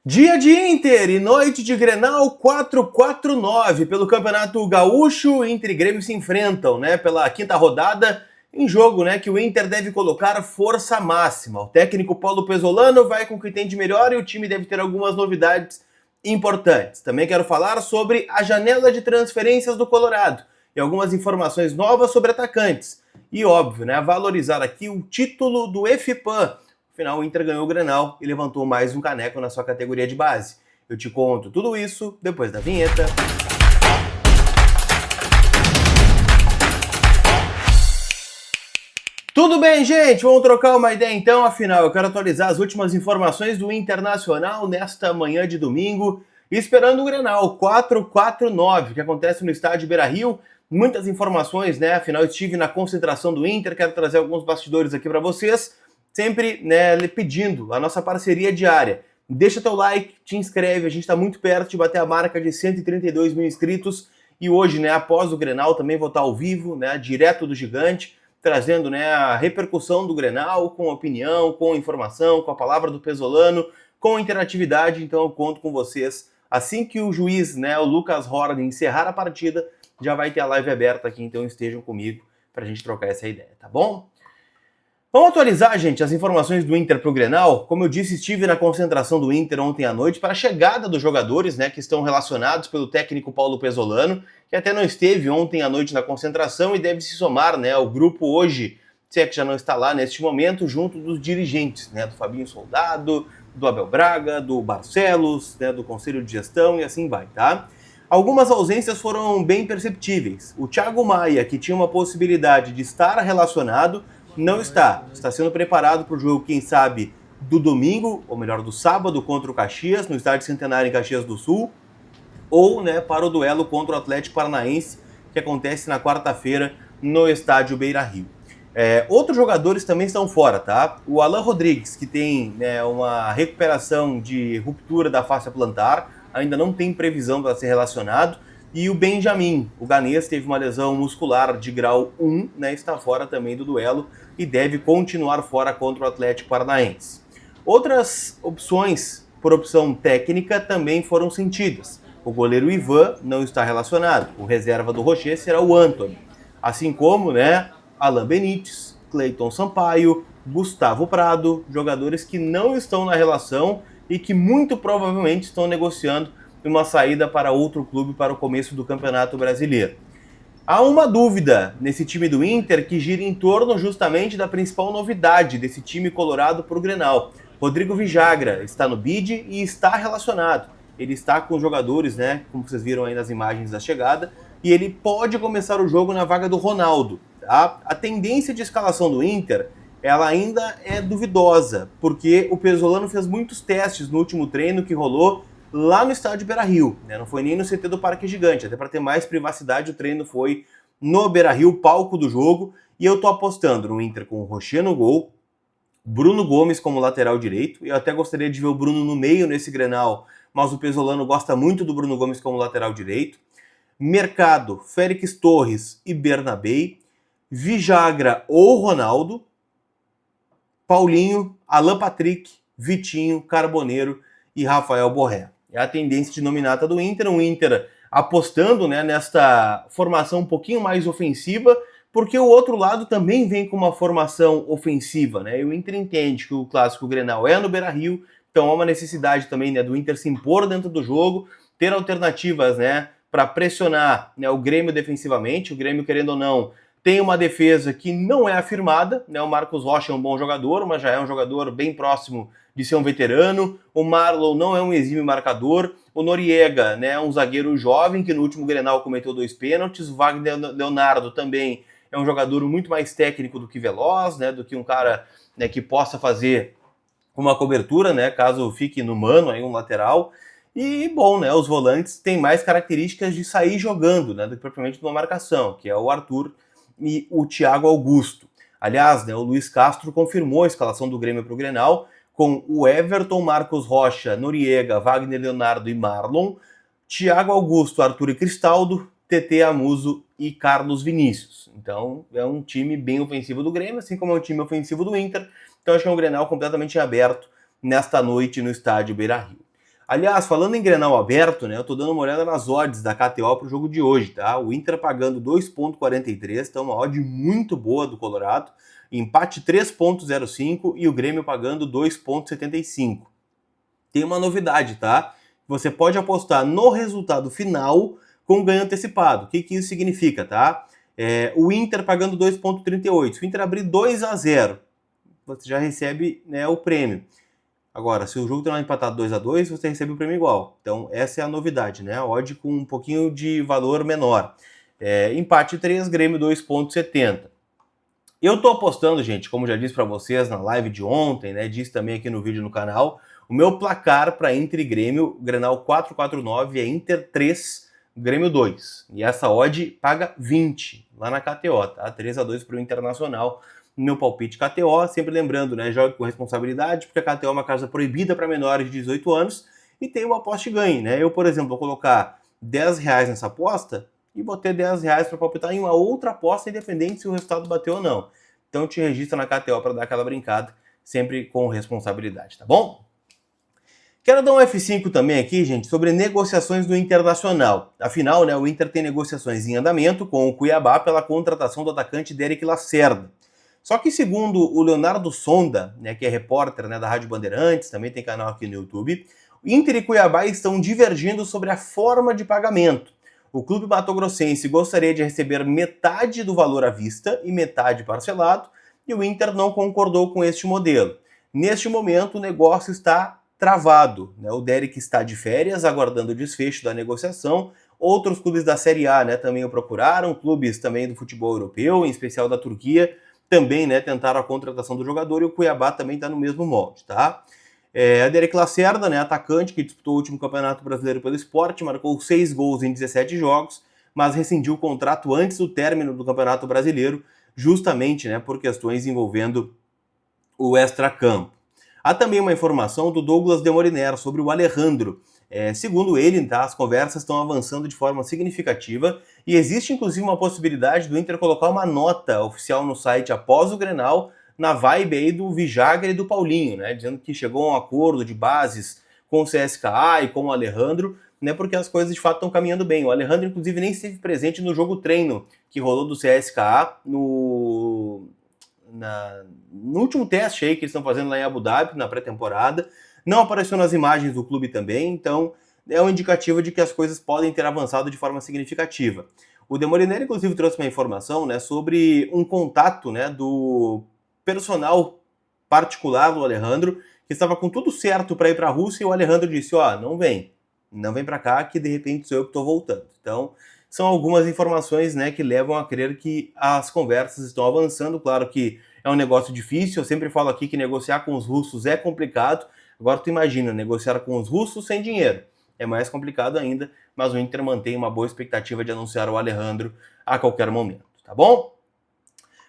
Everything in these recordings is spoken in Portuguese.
Dia de Inter e noite de Grenal 4-4-9 pelo Campeonato Gaúcho. Inter e Grêmio se enfrentam, pela quinta rodada em jogo, que o Inter deve colocar força máxima. O técnico Paulo Pesolano vai com o que tem de melhor e o time deve ter algumas novidades importantes. Também quero falar sobre a janela de transferências do Colorado e algumas informações novas sobre atacantes. E óbvio, valorizar aqui o título do FIPAM. Afinal, o Inter ganhou o Grenal e levantou mais um caneco na sua categoria de base. Eu te conto tudo isso depois da vinheta. Tudo bem, gente? Vamos trocar uma ideia então. Afinal, eu quero atualizar as últimas informações do Internacional nesta manhã de domingo, esperando o Grenal 4-4-9, que acontece no estádio Beira-Rio. Muitas informações, Afinal, estive na concentração do Inter, quero trazer alguns bastidores aqui para vocês. Sempre pedindo a nossa parceria diária. Deixa teu like, te inscreve, a gente está muito perto de bater a marca de 132 mil inscritos. E hoje, após o Grenal, também vou estar ao vivo, direto do Gigante, trazendo a repercussão do Grenal, com opinião, com informação, com a palavra do Pesolano, com interatividade. Então eu conto com vocês. Assim que o juiz, o Lucas Horner, encerrar a partida, já vai ter a live aberta aqui, então estejam comigo para a gente trocar essa ideia, tá bom? Vamos atualizar, gente, as informações do Inter para o Grenal. Como eu disse, estive na concentração do Inter ontem à noite para a chegada dos jogadores, que estão relacionados pelo técnico Paulo Pesolano, que até não esteve ontem à noite na concentração e deve se somar, ao grupo hoje, se é que já não está lá neste momento, junto dos dirigentes, do Fabinho Soldado, do Abel Braga, do Barcelos, do Conselho de Gestão e assim vai, tá? Algumas ausências foram bem perceptíveis. O Thiago Maia, que tinha uma possibilidade de estar relacionado, não está. Está sendo preparado para o jogo, quem sabe, do domingo, ou melhor, do sábado contra o Caxias, no Estádio Centenário em Caxias do Sul, ou para o duelo contra o Atlético Paranaense, que acontece na quarta-feira no Estádio Beira-Rio. Outros jogadores também estão fora, tá? O Alan Rodrigues, que tem uma recuperação de ruptura da face plantar, ainda não tem previsão para ser relacionado. E o Benjamin, o ganês, teve uma lesão muscular de grau 1, está fora também do duelo e deve continuar fora contra o Atlético Paranaense. Outras opções por opção técnica também foram sentidas. O goleiro Ivan não está relacionado, o reserva do Rocher será o Antony. Assim como, Alain Benítez, Cleiton Sampaio, Gustavo Prado, jogadores que não estão na relação e que muito provavelmente estão negociando uma saída para outro clube para o começo do Campeonato Brasileiro. Há uma dúvida nesse time do Inter que gira em torno justamente da principal novidade desse time colorado para o Grenal. Rodrigo Villagra está no bid e está relacionado. Ele está com os jogadores, como vocês viram aí nas imagens da chegada, e ele pode começar o jogo na vaga do Ronaldo. Tá? A tendência de escalação do Inter, ela ainda é duvidosa, porque o Pesolano fez muitos testes no último treino que rolou lá no estádio Beira-Rio, não foi nem no CT do Parque Gigante, até para ter mais privacidade o treino foi no Beira-Rio, palco do jogo, e eu tô apostando no Inter com o Rocher no gol, Bruno Gomes como lateral direito, e eu até gostaria de ver o Bruno no meio nesse Grenal, mas o Pesolano gosta muito do Bruno Gomes como lateral direito, Mercado, Félix Torres e Bernabei, Villagra ou Ronaldo, Paulinho, Alan Patrick, Vitinho, Carboneiro e Rafael Borré. É a tendência de nominata do Inter, o Inter apostando nesta formação um pouquinho mais ofensiva, porque o outro lado também vem com uma formação ofensiva, E o Inter entende que o clássico Grenal é no Beira-Rio, então há uma necessidade também do Inter se impor dentro do jogo, ter alternativas, para pressionar o Grêmio defensivamente. O Grêmio, querendo ou não, tem uma defesa que não é afirmada, O Marcos Rocha é um bom jogador, mas já é um jogador bem próximo de ser um veterano. O Marlon não é um exímio marcador. O Noriega, é um zagueiro jovem que no último Grenal cometeu 2 pênaltis. O Wagner Leonardo também é um jogador muito mais técnico do que veloz, do que um cara que possa fazer uma cobertura, caso fique no mano aí um lateral. E, bom, os volantes têm mais características de sair jogando, do que propriamente de uma marcação, que é o Arthur e o Thiago Augusto. Aliás, o Luiz Castro confirmou a escalação do Grêmio para o Grenal, com o Everton, Marcos Rocha, Noriega, Wagner Leonardo e Marlon, Thiago Augusto, Arthur e Cristaldo, TT Amuso e Carlos Vinícius. Então, é um time bem ofensivo do Grêmio, assim como é um time ofensivo do Inter. Então, acho que é um Grenal completamente aberto nesta noite no estádio Beira-Rio. Aliás, falando em Grenal aberto, né, eu tô dando uma olhada nas odds da KTO pro jogo de hoje, tá? O Inter pagando 2,43, então uma odd muito boa do Colorado, empate 3,05 e o Grêmio pagando 2,75. Tem uma novidade, tá? Você pode apostar no resultado final com ganho antecipado. O que isso significa, tá? O Inter pagando 2,38. Se o Inter abrir 2-0, você já recebe, né, o prêmio. Agora, se o jogo terminar empatado 2-2, você recebe o prêmio igual. Então, essa é a novidade, né? A odd com um pouquinho de valor menor. Empate 3, Grêmio 2,70. Eu tô apostando, gente, como já disse para vocês na live de ontem, né? Disse também aqui no vídeo no canal, o meu placar para Inter e Grêmio, Grenal 449, é Inter 3, Grêmio 2. E essa odd paga 20 lá na KTO, tá? 3-2 pro Internacional. Meu palpite KTO, sempre lembrando, né? Jogue com responsabilidade, porque a KTO é uma casa proibida para menores de 18 anos e tem uma aposta e ganhe, né? Eu, por exemplo, vou colocar R$10 nessa aposta e vou ter R$10 para palpitar em uma outra aposta, independente se o resultado bateu ou não. Então te registra na KTO para dar aquela brincada, sempre com responsabilidade, tá bom? Quero dar um F5 também aqui, gente, sobre negociações do Internacional. Afinal, né, o Inter tem negociações em andamento com o Cuiabá pela contratação do atacante Derek Lacerda. Só que segundo o Leonardo Sonda, né, que é repórter, né, da Rádio Bandeirantes, também tem canal aqui no YouTube, Inter e Cuiabá estão divergindo sobre a forma de pagamento. O clube matogrossense gostaria de receber metade do valor à vista e metade parcelado, e o Inter não concordou com este modelo. Neste momento, o negócio está travado, né? O Derek está de férias, aguardando o desfecho da negociação. Outros clubes da Série A, né, também o procuraram, clubes também do futebol europeu, em especial da Turquia, também, né, tentaram a contratação do jogador, e o Cuiabá também está no mesmo molde, tá? A Derek Lacerda, né, atacante que disputou o último Campeonato Brasileiro pelo Sport, marcou 6 gols em 17 jogos, mas rescindiu o contrato antes do término do Campeonato Brasileiro, justamente, né, por questões envolvendo o extracampo. Há também uma informação do Douglas Demoliner sobre o Alejandro. Segundo ele, tá, as conversas estão avançando de forma significativa e existe inclusive uma possibilidade do Inter colocar uma nota oficial no site após o Grenal, na vibe aí do Vijagra e do Paulinho, né, dizendo que chegou a um acordo de bases com o CSKA e com o Alejandro, né, porque as coisas de fato estão caminhando bem. O Alejandro, inclusive, nem esteve presente no jogo treino que rolou do CSKA no último teste aí que eles estão fazendo lá em Abu Dhabi, na pré-temporada. Não apareceu nas imagens do clube também, então é um indicativo de que as coisas podem ter avançado de forma significativa. O Demoliner, inclusive, trouxe uma informação, né, sobre um contato, né, do personal particular do Alejandro, que estava com tudo certo para ir para a Rússia, e o Alejandro disse, não vem para cá, que de repente sou eu que estou voltando. Então, são algumas informações, né, que levam a crer que as conversas estão avançando. Claro que é um negócio difícil, eu sempre falo aqui que negociar com os russos é complicado. Agora tu imagina, negociar com os russos sem dinheiro. É mais complicado ainda, mas o Inter mantém uma boa expectativa de anunciar o Alejandro a qualquer momento, tá bom?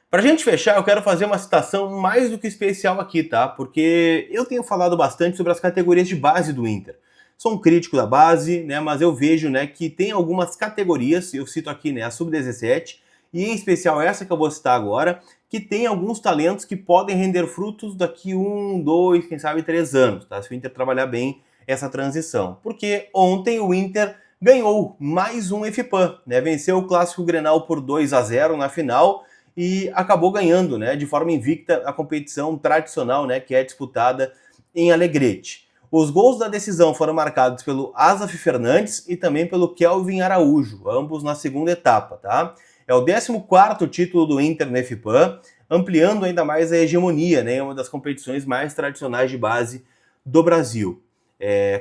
Pra gente fechar, eu quero fazer uma citação mais do que especial aqui, tá? Porque eu tenho falado bastante sobre as categorias de base do Inter. Sou um crítico da base, né, mas eu vejo, né, que tem algumas categorias, eu cito aqui, né, a Sub-17, e em especial essa que eu vou citar agora, que tem alguns talentos que podem render frutos daqui 1, 2, quem sabe 3 anos, tá? Se o Inter trabalhar bem essa transição. Porque ontem o Inter ganhou mais um FPAM, né? Venceu o Clássico Grenal por 2-0 na final e acabou ganhando, né, de forma invicta a competição tradicional, né, que é disputada em Alegrete. Os gols da decisão foram marcados pelo Asaf Fernandes e também pelo Kelvin Araújo, ambos na segunda etapa, tá? É o 14º título do Inter no FPAM, ampliando ainda mais a hegemonia, né, em uma das competições mais tradicionais de base do Brasil.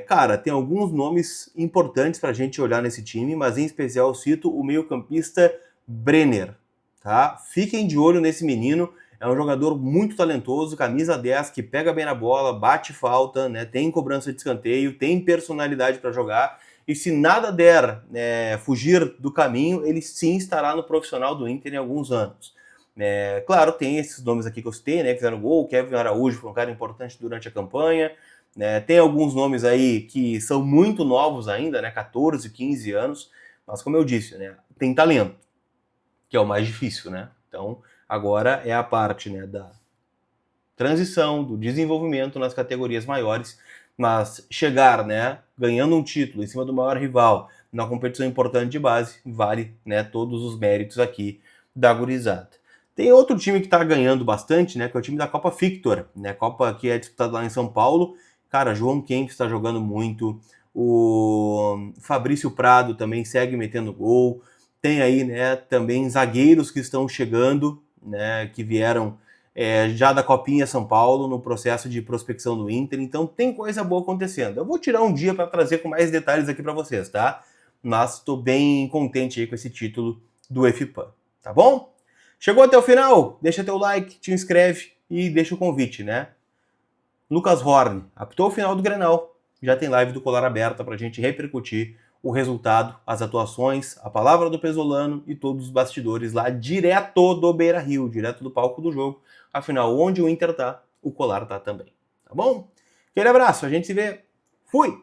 Cara, tem alguns nomes importantes pra gente olhar nesse time, mas em especial eu cito o meio-campista Brenner, tá? Fiquem de olho nesse menino, é um jogador muito talentoso, camisa 10, que pega bem na bola, bate falta, né, tem cobrança de escanteio, tem personalidade para jogar, e se nada der fugir do caminho, ele sim estará no profissional do Inter em alguns anos. Claro, tem esses nomes aqui que eu citei, né, que fizeram gol, o Kevin Araújo foi um cara importante durante a campanha, tem alguns nomes aí que são muito novos ainda, né, 14, 15 anos, mas como eu disse, né, tem talento, que é o mais difícil, né? Então, agora é a parte, né, da transição, do desenvolvimento nas categorias maiores, Mas chegar, né, ganhando um título em cima do maior rival, na competição importante de base, vale, né, todos os méritos aqui da gurizada. Tem outro time que está ganhando bastante, né, que é o time da Copa Victor, né, Copa que é disputada lá em São Paulo. Cara, João Kempis está jogando muito, o Fabrício Prado também segue metendo gol. Tem aí, né, também zagueiros que estão chegando, né, que vieram já da Copinha São Paulo, no processo de prospecção do Inter. Então tem coisa boa acontecendo. Eu vou tirar um dia para trazer com mais detalhes aqui para vocês, tá? Mas estou bem contente aí com esse título do FPAM, tá bom? Chegou até o final? Deixa teu like, te inscreve e deixa o convite, né? Lucas Horn apitou o final do Grenal. Já tem live do Colar aberta para a gente repercutir o resultado, as atuações, a palavra do Pesolano e todos os bastidores lá direto do Beira-Rio, direto do palco do jogo. Afinal, onde o Inter tá, o Colar tá também. Tá bom? Aquele abraço, a gente se vê. Fui!